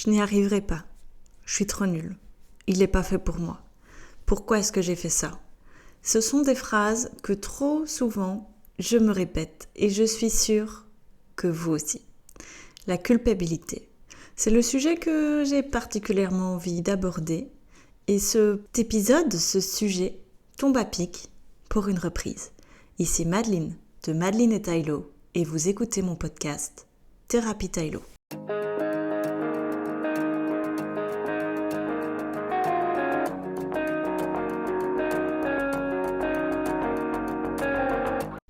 Je n'y arriverai pas. Je suis trop nulle. Il n'est pas fait pour moi. Pourquoi est-ce que j'ai fait ça ? Ce sont des phrases que trop souvent je me répète et je suis sûre que vous aussi. La culpabilité. C'est le sujet que j'ai particulièrement envie d'aborder et cet épisode, ce sujet, tombe à pic pour une reprise. Ici Madeleine de Madeleine et Tylo et vous écoutez mon podcast Thérapie Tylo.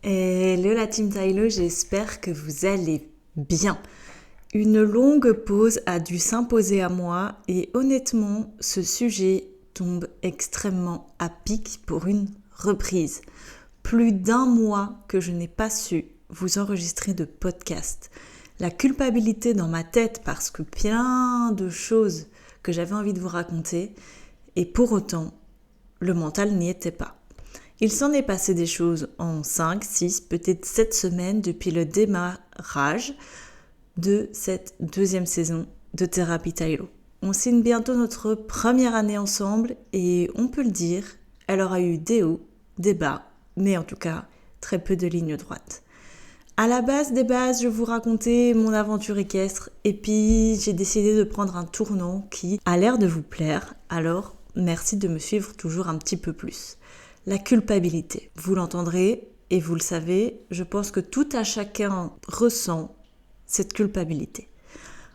Hello la team Tylo, j'espère que vous allez bien. Une longue pause a dû s'imposer à moi et honnêtement, ce sujet tombe extrêmement à pic pour une reprise. Plus d'1 mois que je n'ai pas su vous enregistrer de podcast. La culpabilité dans ma tête parce que plein de choses que j'avais envie de vous raconter et pour autant, le mental n'y était pas. Il s'en est passé des choses en 5, 6, peut-être 7 semaines depuis le démarrage de cette 2e saison de Thérapie Tylo. On signe bientôt notre première année ensemble et on peut le dire, elle aura eu des hauts, des bas, mais en tout cas très peu de lignes droites. À la base des bases, je vous racontais mon aventure équestre et puis j'ai décidé de prendre un tournant qui a l'air de vous plaire, alors merci de me suivre toujours un petit peu plus. La culpabilité, vous l'entendrez et vous le savez, je pense que tout à chacun ressent cette culpabilité.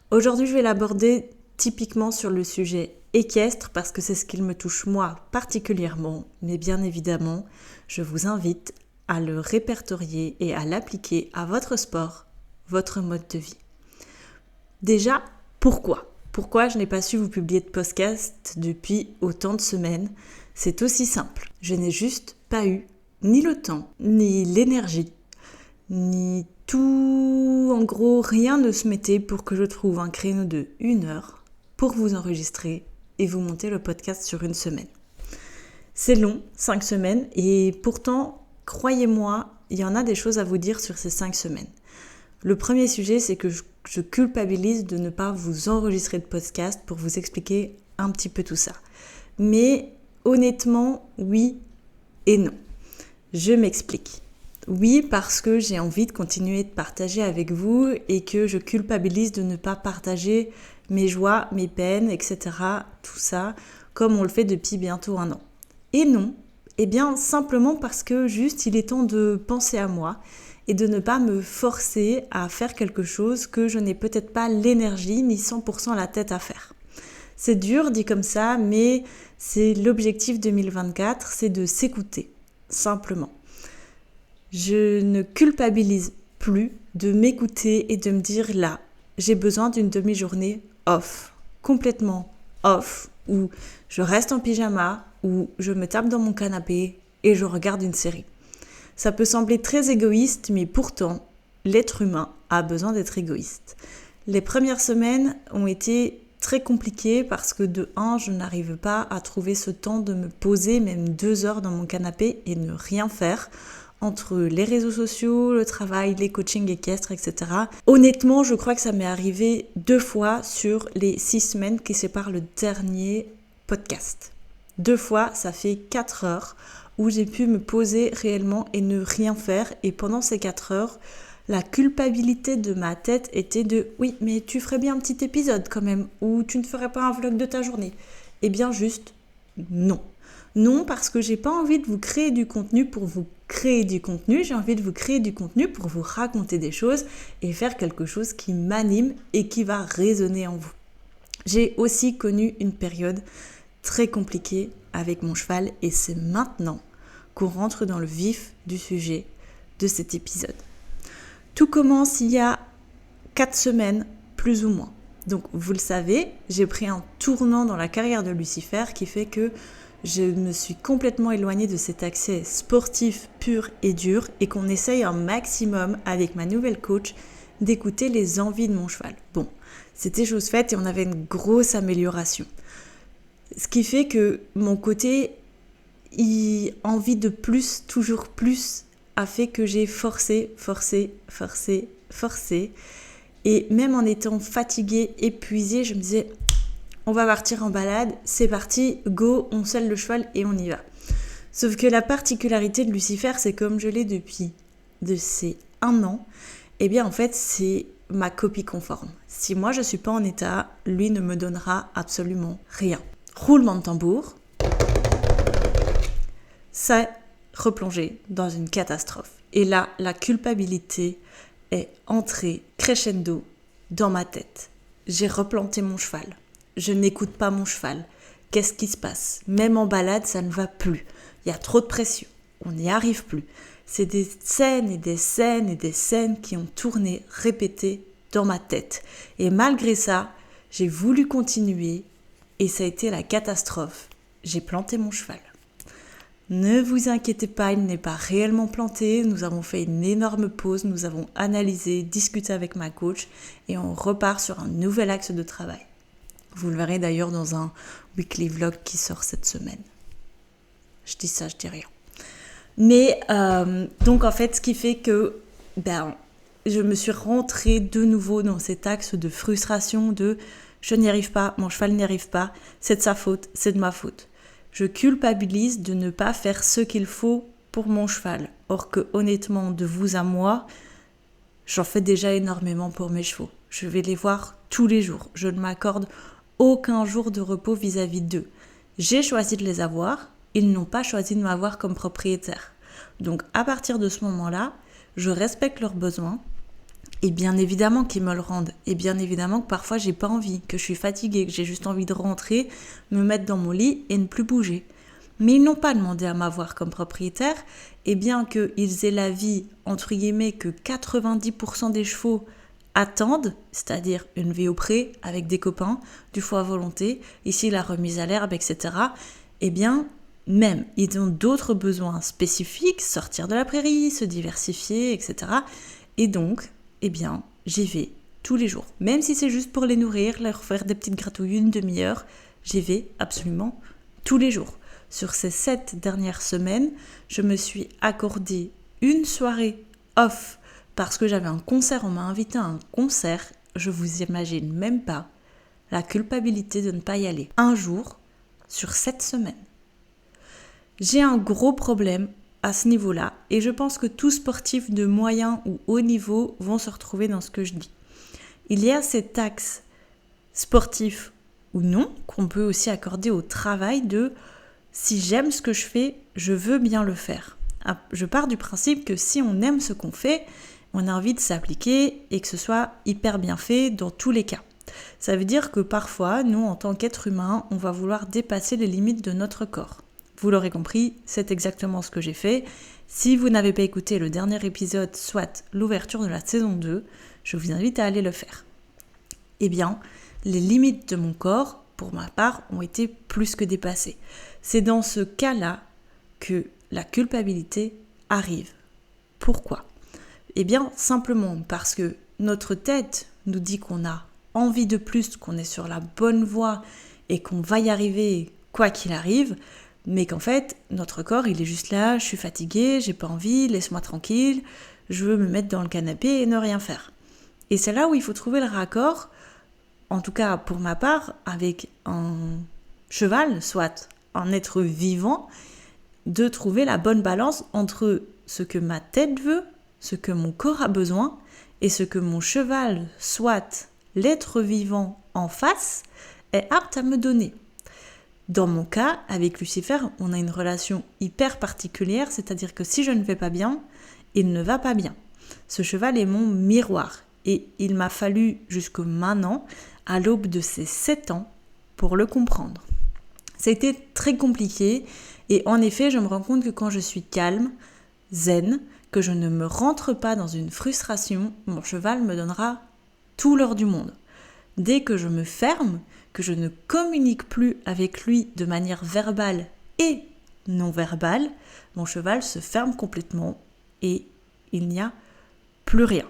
Aujourd'hui, je vais l'aborder typiquement sur le sujet équestre parce que c'est ce qui me touche moi particulièrement, mais bien évidemment, je vous invite à le répertorier et à l'appliquer à votre sport, votre mode de vie. Déjà, pourquoi ? Pourquoi je n'ai pas su vous publier de podcast depuis autant de semaines ? C'est aussi simple. Je n'ai juste pas eu ni le temps, ni l'énergie, ni tout. En gros, rien ne se mettait pour que je trouve un créneau de 1 heure pour vous enregistrer et vous monter le podcast sur une semaine. C'est long, 5 semaines, et pourtant, croyez-moi, il y en a des choses à vous dire sur ces 5 semaines. Le premier sujet, c'est que je culpabilise de ne pas vous enregistrer de podcast pour vous expliquer un petit peu tout ça. Mais honnêtement, oui et non. Je m'explique. Oui, parce que j'ai envie de continuer de partager avec vous et que je culpabilise de ne pas partager mes joies, mes peines, etc. Tout ça, comme on le fait depuis bientôt 1 an. Et non, eh bien simplement parce que juste il est temps de penser à moi et de ne pas me forcer à faire quelque chose que je n'ai peut-être pas l'énergie ni 100% la tête à faire. C'est dur dit comme ça, mais c'est l'objectif 2024, c'est de s'écouter, simplement. Je ne culpabilise plus de m'écouter et de me dire là, j'ai besoin d'une demi-journée off, complètement off, où je reste en pyjama, où je me tape dans mon canapé et je regarde une série. Ça peut sembler très égoïste, mais pourtant, l'être humain a besoin d'être égoïste. Les premières semaines ont été très compliquées parce que de 1, je n'arrive pas à trouver ce temps de me poser même 2 heures dans mon canapé et ne rien faire entre les réseaux sociaux, le travail, les coachings équestres, etc. Honnêtement, je crois que ça m'est arrivé 2 fois sur les 6 semaines qui séparent le dernier podcast. 2 fois, ça fait 4 heures où j'ai pu me poser réellement et ne rien faire. Et pendant ces 4 heures, la culpabilité de ma tête était de « oui, mais tu ferais bien un petit épisode quand même, ou tu ne ferais pas un vlog de ta journée ». Eh bien juste, non. Non, parce que j'ai pas envie de vous créer du contenu pour vous créer du contenu, j'ai envie de vous créer du contenu pour vous raconter des choses et faire quelque chose qui m'anime et qui va résonner en vous. J'ai aussi connu une période très compliquée avec mon cheval et c'est maintenant qu'on rentre dans le vif du sujet de cet épisode. Tout commence il y a 4 semaines, plus ou moins. Donc vous le savez, j'ai pris un tournant dans la carrière de Lucifer qui fait que je me suis complètement éloignée de cet accès sportif pur et dur et qu'on essaye un maximum avec ma nouvelle coach d'écouter les envies de mon cheval. Bon, c'était chose faite et on avait une grosse amélioration. Ce qui fait que mon côté envie de plus, toujours plus, a fait que j'ai forcé. Et même en étant fatiguée, épuisée, je me disais, on va partir en balade, c'est parti, go, on selle le cheval et on y va. Sauf que la particularité de Lucifer, c'est comme je l'ai depuis de ces 1 an, eh bien en fait c'est ma copie conforme. Si moi je suis pas en état, lui ne me donnera absolument rien. Roulement de tambour, ça replongé dans une catastrophe. Et là, la culpabilité est entrée crescendo dans ma tête. J'ai replanté mon cheval. Je n'écoute pas mon cheval. Qu'est-ce qui se passe ? Même en balade, ça ne va plus. Il y a trop de pression. On n'y arrive plus. C'est des scènes et des scènes et des scènes qui ont tourné, répété dans ma tête. Et malgré ça, j'ai voulu continuer et ça a été la catastrophe. J'ai planté mon cheval. Ne vous inquiétez pas, il n'est pas réellement planté. Nous avons fait une énorme pause, nous avons analysé, discuté avec ma coach et on repart sur un nouvel axe de travail. Vous le verrez d'ailleurs dans un weekly vlog qui sort cette semaine. Je dis ça, je dis rien. Mais donc en fait, ce qui fait que je me suis rentrée de nouveau dans cet axe de frustration de je n'y arrive pas, mon cheval n'y arrive pas, c'est de sa faute, c'est de ma faute. Je culpabilise de ne pas faire ce qu'il faut pour mon cheval. Or que honnêtement, de vous à moi, j'en fais déjà énormément pour mes chevaux. Je vais les voir tous les jours. Je ne m'accorde aucun jour de repos vis-à-vis d'eux. J'ai choisi de les avoir, ils n'ont pas choisi de m'avoir comme propriétaire. Donc à partir de ce moment-là, je respecte leurs besoins et bien évidemment qu'ils me le rendent. Et bien évidemment que parfois j'ai pas envie, que je suis fatiguée, que j'ai juste envie de rentrer, me mettre dans mon lit et ne plus bouger. Mais ils n'ont pas demandé à m'avoir comme propriétaire et bien qu'ils aient la vie, entre guillemets, que 90% des chevaux attendent, c'est-à-dire une vie au pré avec des copains, du foie à volonté, ici la remise à l'herbe, etc. Eh bien, même, ils ont d'autres besoins spécifiques, sortir de la prairie, se diversifier, etc. Et donc, eh bien, j'y vais tous les jours. Même si c'est juste pour les nourrir, leur faire des petites gratouilles 1 demi-heure, j'y vais absolument tous les jours. Sur ces 7 dernières semaines, je me suis accordé une soirée off parce que j'avais un concert, on m'a invité à un concert, je vous imagine même pas la culpabilité de ne pas y aller. Un jour sur 7 semaines. J'ai un gros problème à ce niveau-là et je pense que tout sportif de moyen ou haut niveau vont se retrouver dans ce que je dis. Il y a cet axe sportif ou non qu'on peut aussi accorder au travail de si j'aime ce que je fais, je veux bien le faire. Je pars du principe que si on aime ce qu'on fait, on a envie de s'appliquer et que ce soit hyper bien fait dans tous les cas. Ça veut dire que parfois, nous, en tant qu'êtres humains, on va vouloir dépasser les limites de notre corps. Vous l'aurez compris, c'est exactement ce que j'ai fait. Si vous n'avez pas écouté le dernier épisode, soit l'ouverture de la saison 2, je vous invite à aller le faire. Eh bien, les limites de mon corps, pour ma part, ont été plus que dépassées. C'est dans ce cas-là que la culpabilité arrive. Pourquoi ? Eh bien, simplement parce que notre tête nous dit qu'on a envie de plus, qu'on est sur la bonne voie et qu'on va y arriver quoi qu'il arrive, mais qu'en fait, notre corps, il est juste là, je suis fatiguée, j'ai pas envie, laisse-moi tranquille, je veux me mettre dans le canapé et ne rien faire. Et c'est là où il faut trouver le raccord, en tout cas pour ma part, avec un cheval, soit un être vivant, de trouver la bonne balance entre ce que ma tête veut, ce que mon corps a besoin, et ce que mon cheval, soit l'être vivant en face, est apte à me donner. Dans mon cas, avec Lucifer, on a une relation hyper particulière, c'est-à-dire que si je ne vais pas bien, il ne va pas bien. Ce cheval est mon miroir et il m'a fallu jusqu'au maintenant, à l'aube de ses 7 ans, pour le comprendre. Ça a été très compliqué et en effet, je me rends compte que quand je suis calme, zen, que je ne me rentre pas dans une frustration, mon cheval me donnera tout l'or du monde. Dès que je me ferme, que je ne communique plus avec lui de manière verbale et non verbale, mon cheval se ferme complètement et il n'y a plus rien.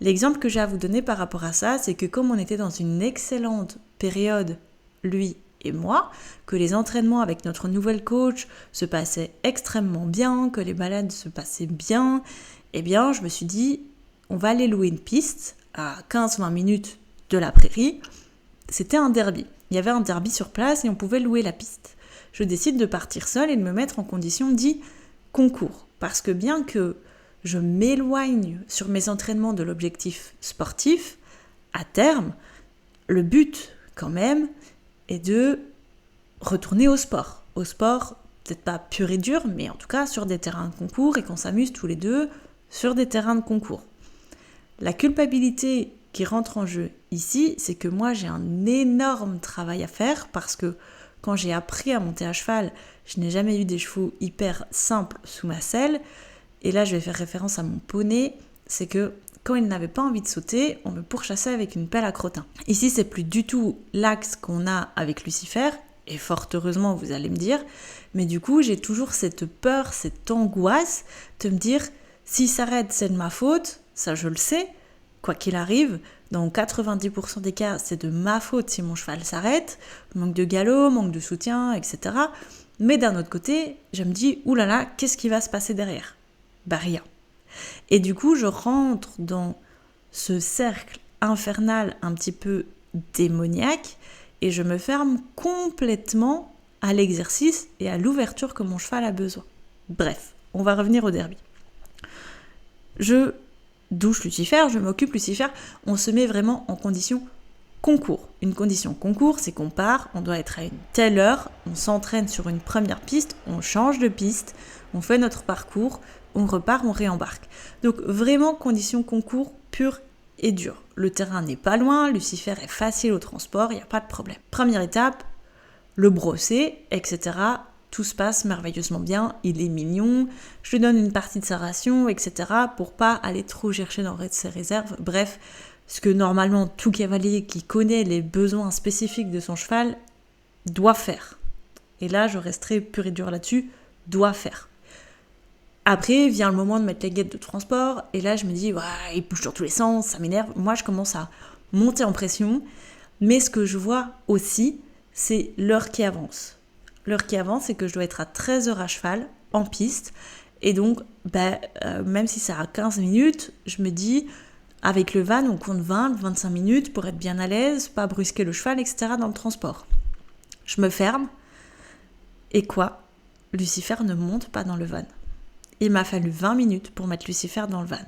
L'exemple que j'ai à vous donner par rapport à ça, c'est que comme on était dans une excellente période, lui et moi, que les entraînements avec notre nouvelle coach se passaient extrêmement bien, que les balades se passaient bien, eh bien je me suis dit, on va aller louer une piste à 15-20 minutes de la prairie, c'était un derby. Il y avait un derby sur place et on pouvait louer la piste. Je décide de partir seule et de me mettre en condition dit concours. Parce que bien que je m'éloigne sur mes entraînements de l'objectif sportif, à terme, le but quand même est de retourner au sport. Au sport, peut-être pas pur et dur, mais en tout cas sur des terrains de concours et qu'on s'amuse tous les deux sur des terrains de concours. La culpabilité qui rentre en jeu ici, c'est que moi j'ai un énorme travail à faire parce que quand j'ai appris à monter à cheval, je n'ai jamais eu des chevaux hyper simples sous ma selle. Et là, je vais faire référence à mon poney, c'est que quand il n'avait pas envie de sauter, on me pourchassait avec une pelle à crottin. Ici, c'est plus du tout l'axe qu'on a avec Lucifer, et fort heureusement, vous allez me dire, mais du coup, j'ai toujours cette peur, cette angoisse de me dire, s'il s'arrête, c'est de ma faute, ça je le sais, quoi qu'il arrive, dans 90% des cas, c'est de ma faute si mon cheval s'arrête, manque de galop, manque de soutien, etc. Mais d'un autre côté, je me dis, oulala, qu'est-ce qui va se passer derrière ? Bah rien. Et du coup, je rentre dans ce cercle infernal un petit peu démoniaque et je me ferme complètement à l'exercice et à l'ouverture que mon cheval a besoin. Bref, on va revenir au derby. Je douche Lucifer, je m'occupe Lucifer, on se met vraiment en condition concours. Une condition concours, c'est qu'on part, on doit être à une telle heure, on s'entraîne sur une première piste, on change de piste, on fait notre parcours, on repart, on réembarque. Donc vraiment condition concours pure et dure. Le terrain n'est pas loin, Lucifer est facile au transport, il n'y a pas de problème. Première étape, le brosser, etc. Tout se passe merveilleusement bien, il est mignon, je lui donne une partie de sa ration, etc. pour pas aller trop chercher dans ses réserves. Bref, ce que normalement tout cavalier qui connaît les besoins spécifiques de son cheval doit faire. Et là, je resterai pur et dur là-dessus, doit faire. Après, vient le moment de mettre les guettes de transport, et là, je me dis, ouais, il bouge dans tous les sens, ça m'énerve. Moi, je commence à monter en pression, mais ce que je vois aussi, c'est l'heure qui avance. L'heure qui avance, c'est que je dois être à 13h à cheval, en piste, et donc, même si ça a 15 minutes, je me dis, avec le van, on compte 20-25 minutes pour être bien à l'aise, pas brusquer le cheval, etc. dans le transport. Je me ferme, et quoi ? Lucifer ne monte pas dans le van. Il m'a fallu 20 minutes pour mettre Lucifer dans le van.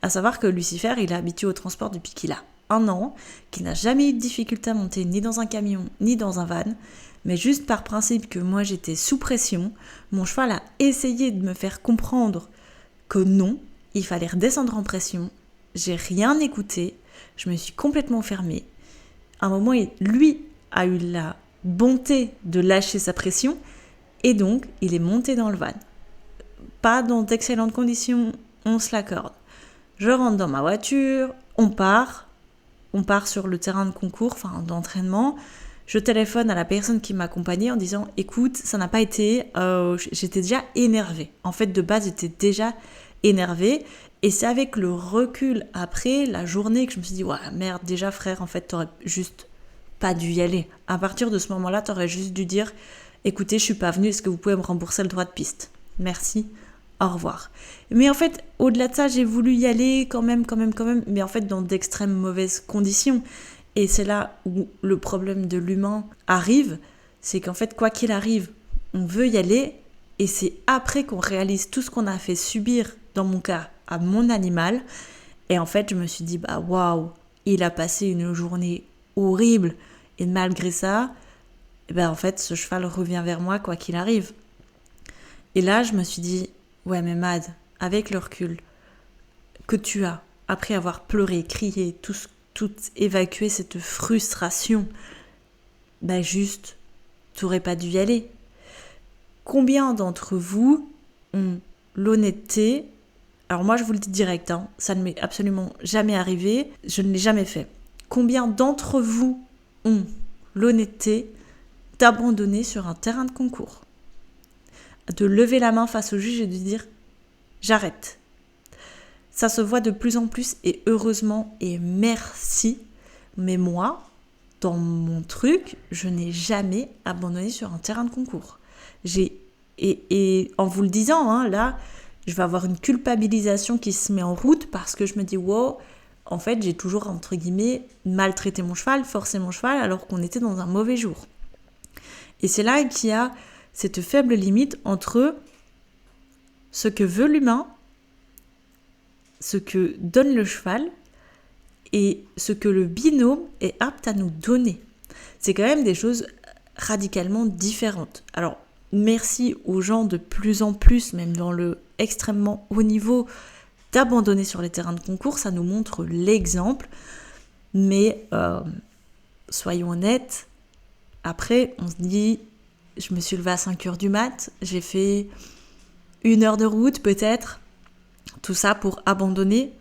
À savoir que Lucifer, il est habitué au transport depuis qu'il a 1 an, qu'il n'a jamais eu de difficulté à monter ni dans un camion, ni dans un van, mais juste par principe que moi j'étais sous pression, mon cheval a essayé de me faire comprendre que non, il fallait redescendre en pression, j'ai rien écouté, je me suis complètement fermée. À un moment, lui a eu la bonté de lâcher sa pression, et donc il est monté dans le van. Pas dans d'excellentes conditions, on se l'accorde. Je rentre dans ma voiture, on part sur le terrain de concours, enfin d'entraînement. Je téléphone à la personne qui m'accompagnait en disant « Écoute, ça n'a pas été, j'étais déjà énervée. » En fait, de base, j'étais déjà énervée. Et c'est avec le recul après la journée que je me suis dit « Ouais, merde, déjà frère, en fait, t'aurais juste pas dû y aller. » À partir de ce moment-là, t'aurais juste dû dire « Écoutez, je suis pas venue, est-ce que vous pouvez me rembourser le droit de piste ? Merci. » Au revoir. Mais en fait, au-delà de ça, j'ai voulu y aller quand même, mais en fait dans d'extrêmes mauvaises conditions. Et c'est là où le problème de l'humain arrive, c'est qu'en fait, quoi qu'il arrive, on veut y aller, et c'est après qu'on réalise tout ce qu'on a fait subir, dans mon cas, à mon animal. Et en fait, je me suis dit, waouh, il a passé une journée horrible, et malgré ça, en fait, ce cheval revient vers moi, quoi qu'il arrive. Et là, je me suis dit, ouais, mais Mad, avec le recul que tu as, après avoir pleuré, crié, tout évacué cette frustration, juste, tu n'aurais pas dû y aller. Combien d'entre vous ont l'honnêteté, alors moi je vous le dis direct, ça ne m'est absolument jamais arrivé, je ne l'ai jamais fait. Combien d'entre vous ont l'honnêteté d'abandonner sur un terrain de concours ? De lever la main face au juge et de dire « j'arrête ». Ça se voit de plus en plus et heureusement et merci. Mais moi, dans mon truc, je n'ai jamais abandonné sur un terrain de concours. Et en vous le disant, là, je vais avoir une culpabilisation qui se met en route parce que je me dis « wow, en fait, j'ai toujours, entre guillemets, maltraité mon cheval, forcé mon cheval, alors qu'on était dans un mauvais jour. Et c'est là qu'il y a cette faible limite entre ce que veut l'humain, ce que donne le cheval, et ce que le binôme est apte à nous donner. C'est quand même des choses radicalement différentes. Alors, merci aux gens de plus en plus, même dans le extrêmement haut niveau, d'abandonner sur les terrains de concours, ça nous montre l'exemple. Mais soyons honnêtes, après, on se dit, je me suis levée à 5h du mat, j'ai fait 1 heure de route peut-être, tout ça pour abandonner.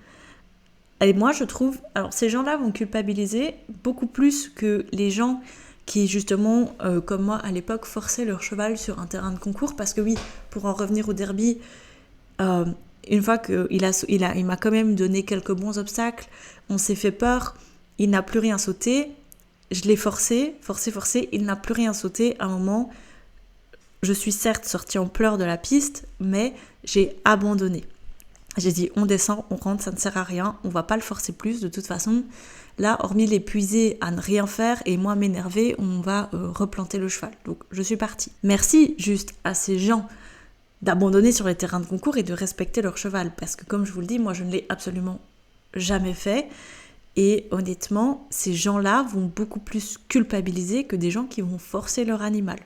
Et moi, je trouve, alors ces gens-là vont culpabiliser beaucoup plus que les gens qui, justement, comme moi à l'époque, forçaient leur cheval sur un terrain de concours. Parce que oui, pour en revenir au derby, une fois qu'il m'a quand même donné quelques bons obstacles, on s'est fait peur, il n'a plus rien sauté. Je l'ai forcé, il n'a plus rien sauté. À un moment, je suis certes sortie en pleurs de la piste, mais j'ai abandonné. J'ai dit, on descend, on rentre, ça ne sert à rien, on va pas le forcer plus, de toute façon. Là, hormis l'épuiser à ne rien faire et moi m'énerver, on va replanter le cheval. Donc, je suis partie. Merci juste à ces gens d'abandonner sur les terrains de concours et de respecter leur cheval. Parce que comme je vous le dis, moi, je ne l'ai absolument jamais fait. Et honnêtement, ces gens-là vont beaucoup plus culpabiliser que des gens qui vont forcer leur animal.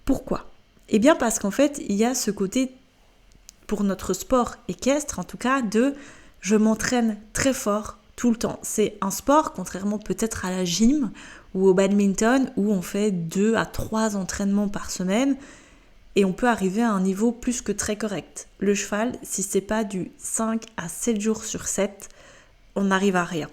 Pourquoi ? Eh bien, parce qu'en fait, il y a ce côté pour notre sport équestre, en tout cas, je m'entraîne très fort tout le temps. C'est un sport, contrairement peut-être à la gym ou au badminton, où on fait 2 à 3 entraînements par semaine et on peut arriver à un niveau plus que très correct. Le cheval, si c'est pas du 5 à 7 jours sur 7, on n'arrive à rien.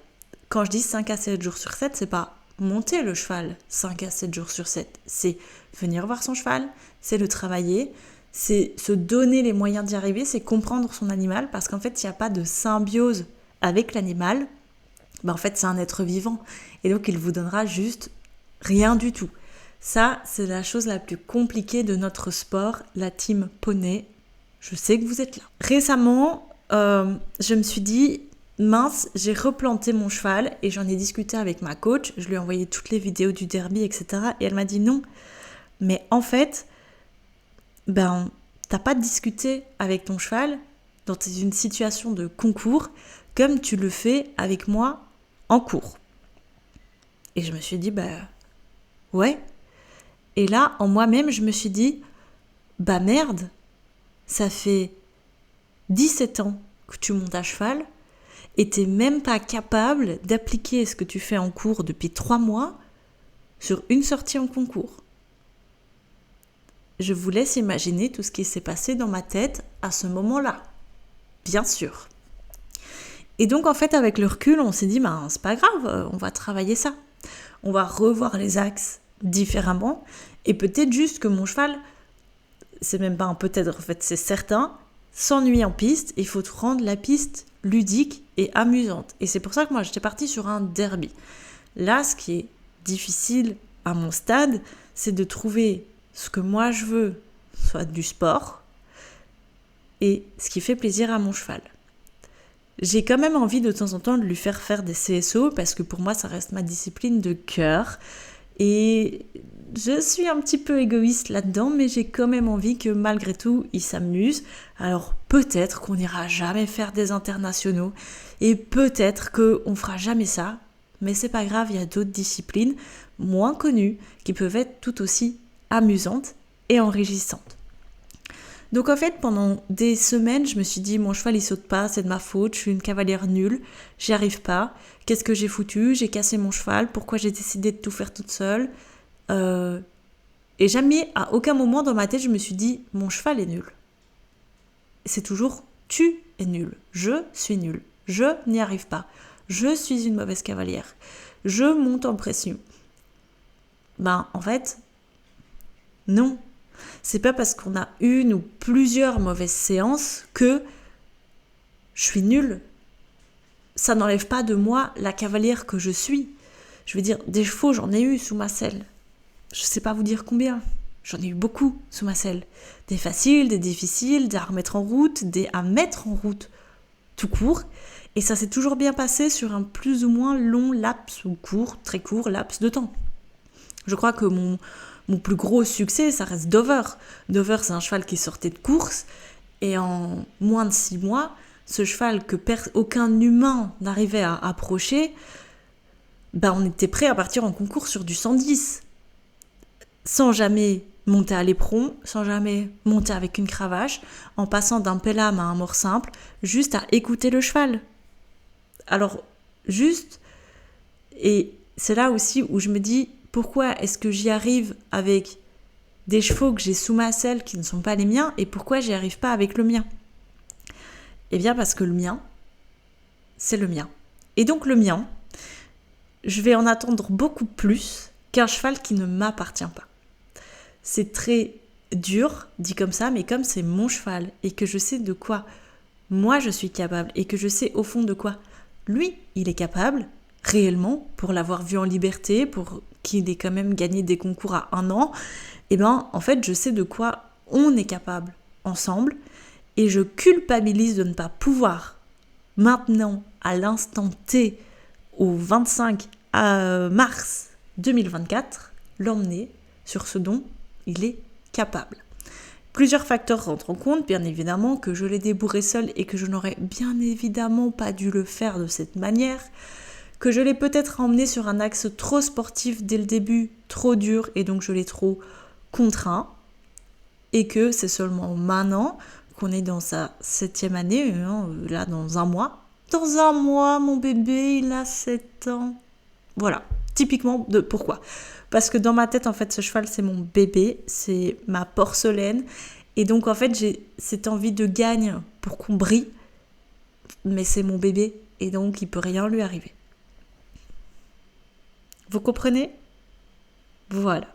Quand je dis 5 à 7 jours sur 7, c'est pas monter le cheval 5 à 7 jours sur 7. C'est venir voir son cheval, c'est le travailler, c'est se donner les moyens d'y arriver, c'est comprendre son animal, parce qu'en fait, il n'y a pas de symbiose avec l'animal. En fait, c'est un être vivant. Et donc, il vous donnera juste rien du tout. Ça, c'est la chose la plus compliquée de notre sport, la team poney. Je sais que vous êtes là. Récemment, je me suis dit, mince, j'ai replanté mon cheval et j'en ai discuté avec ma coach. Je lui ai envoyé toutes les vidéos du derby, etc. Et elle m'a dit non. Mais en fait, t'as pas discuté avec ton cheval dans une situation de concours comme tu le fais avec moi en cours. Et je me suis dit, ouais. Et là, en moi-même, je me suis dit, merde, ça fait 17 ans que tu montes à cheval et t'es même pas capable d'appliquer ce que tu fais en cours depuis 3 mois sur une sortie en concours. Je vous laisse imaginer tout ce qui s'est passé dans ma tête à ce moment-là. Bien sûr. Et donc, en fait, avec le recul, on s'est dit, c'est pas grave, on va travailler ça. On va revoir les axes différemment. Et peut-être juste que mon cheval, c'est même pas un peut-être, en fait, c'est certain, s'ennuie en piste. Il faut rendre la piste ludique et amusante. Et c'est pour ça que moi, j'étais partie sur un derby. Là, ce qui est difficile à mon stade, c'est de trouver ce que moi je veux, soit du sport, et ce qui fait plaisir à mon cheval. J'ai quand même envie de temps en temps de lui faire des CSO, parce que pour moi ça reste ma discipline de cœur, et je suis un petit peu égoïste là-dedans, mais j'ai quand même envie que malgré tout il s'amuse. Alors peut-être qu'on n'ira jamais faire des internationaux, et peut-être qu'on fera jamais ça, mais c'est pas grave, il y a d'autres disciplines moins connues qui peuvent être tout aussi amusante et enrichissante. Donc en fait, pendant des semaines, je me suis dit, mon cheval il saute pas, c'est de ma faute, je suis une cavalière nulle, j'y arrive pas, qu'est-ce que j'ai foutu, j'ai cassé mon cheval, pourquoi j'ai décidé de tout faire toute seule, et jamais, à aucun moment dans ma tête, je me suis dit, mon cheval est nul. C'est toujours, tu es nul, je suis nul, je n'y arrive pas, je suis une mauvaise cavalière, je monte en pression. En fait, non, c'est pas parce qu'on a une ou plusieurs mauvaises séances que je suis nulle. Ça n'enlève pas de moi la cavalière que je suis. Je veux dire, des chevaux, j'en ai eu sous ma selle. Je sais pas vous dire combien. J'en ai eu beaucoup sous ma selle. Des faciles, des difficiles, des à remettre en route, des à mettre en route. tout court. Et ça s'est toujours bien passé sur un plus ou moins long laps, ou court, très court laps de temps. Je crois que mon plus gros succès, ça reste Dover. Dover, c'est un cheval qui sortait de course. Et en moins de 6 mois, ce cheval que aucun humain n'arrivait à approcher, on était prêt à partir en concours sur du 110. Sans jamais monter à l'éperon, sans jamais monter avec une cravache, en passant d'un pelham à un mort simple, juste à écouter le cheval. Alors, juste, et c'est là aussi où je me dis, pourquoi est-ce que j'y arrive avec des chevaux que j'ai sous ma selle qui ne sont pas les miens, et pourquoi j'y arrive pas avec le mien ? Eh bien parce que le mien, c'est le mien. Et donc le mien, je vais en attendre beaucoup plus qu'un cheval qui ne m'appartient pas. C'est très dur, dit comme ça, mais comme c'est mon cheval et que je sais de quoi moi je suis capable et que je sais au fond de quoi lui, il est capable, réellement, pour l'avoir vu en liberté, pour qu'il ait quand même gagné des concours à 1 an, en fait, je sais de quoi on est capable ensemble et je culpabilise de ne pas pouvoir, maintenant, à l'instant T, au 25 mars 2024, l'emmener sur ce dont il est capable. Plusieurs facteurs rentrent en compte, bien évidemment, que je l'ai débourré seul et que je n'aurais bien évidemment pas dû le faire de cette manière, que je l'ai peut-être emmené sur un axe trop sportif dès le début, trop dur, et donc je l'ai trop contraint, et que c'est seulement maintenant qu'on est dans sa 7e année, là dans 1 mois. Dans 1 mois, mon bébé, il a 7 ans. Voilà, typiquement de pourquoi ? Parce que dans ma tête, en fait, ce cheval, c'est mon bébé, c'est ma porcelaine. Et donc, en fait, j'ai cette envie de gagne pour qu'on brille. Mais c'est mon bébé, et donc, il ne peut rien lui arriver. Vous comprenez ? Voilà.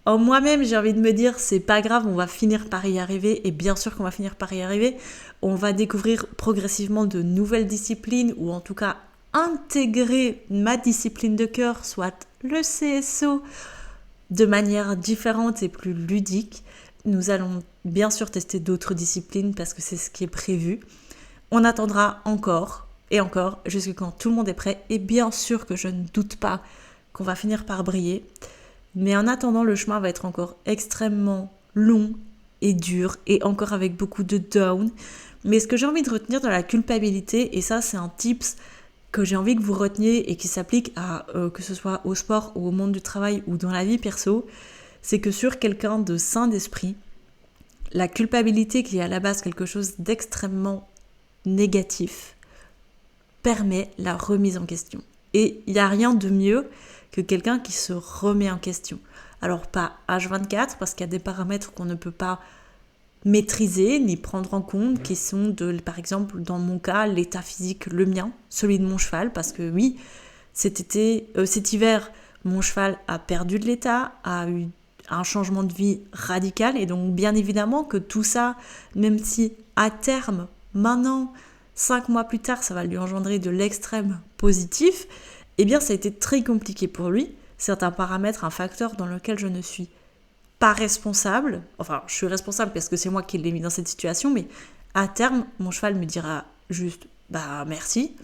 En moi-même, j'ai envie de me dire, c'est pas grave, on va finir par y arriver. Et bien sûr qu'on va finir par y arriver. On va découvrir progressivement de nouvelles disciplines, ou en tout cas, intégrer ma discipline de cœur, soit le CSO, de manière différente et plus ludique. Nous allons bien sûr tester d'autres disciplines parce que c'est ce qui est prévu. On attendra encore et encore jusqu'à quand tout le monde est prêt. Et bien sûr que je ne doute pas qu'on va finir par briller. Mais en attendant, le chemin va être encore extrêmement long et dur et encore avec beaucoup de down. Mais ce que j'ai envie de retenir dans la culpabilité, et ça c'est un tips que j'ai envie que vous reteniez et qui s'applique à que ce soit au sport ou au monde du travail ou dans la vie perso, c'est que sur quelqu'un de sain d'esprit, la culpabilité qui est à la base quelque chose d'extrêmement négatif permet la remise en question. Et il n'y a rien de mieux que quelqu'un qui se remet en question. Alors pas H24 parce qu'il y a des paramètres qu'on ne peut pas maîtriser ni prendre en compte qui sont par exemple dans mon cas l'état physique, le mien, celui de mon cheval, parce que oui, cet hiver mon cheval a perdu de l'état, a eu un changement de vie radical, et donc bien évidemment que tout ça, même si à terme maintenant 5 mois plus tard ça va lui engendrer de l'extrême positif, eh bien ça a été très compliqué pour lui. C'est un paramètre, un facteur dans lequel je ne suis pas responsable, enfin je suis responsable parce que c'est moi qui l'ai mis dans cette situation, mais à terme mon cheval me dira juste merci,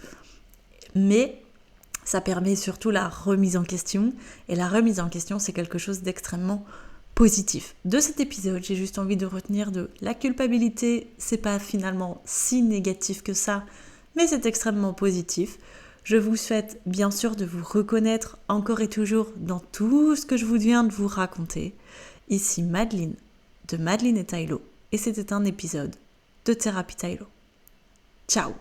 mais ça permet surtout la remise en question, et la remise en question c'est quelque chose d'extrêmement positif. De cet épisode, j'ai juste envie de retenir de la culpabilité, c'est pas finalement si négatif que ça, mais c'est extrêmement positif. Je vous souhaite bien sûr de vous reconnaître encore et toujours dans tout ce que je vous viens de vous raconter. Ici Madeleine de Madeleine et Tylo, et c'était un épisode de Thérapie Tylo. Ciao.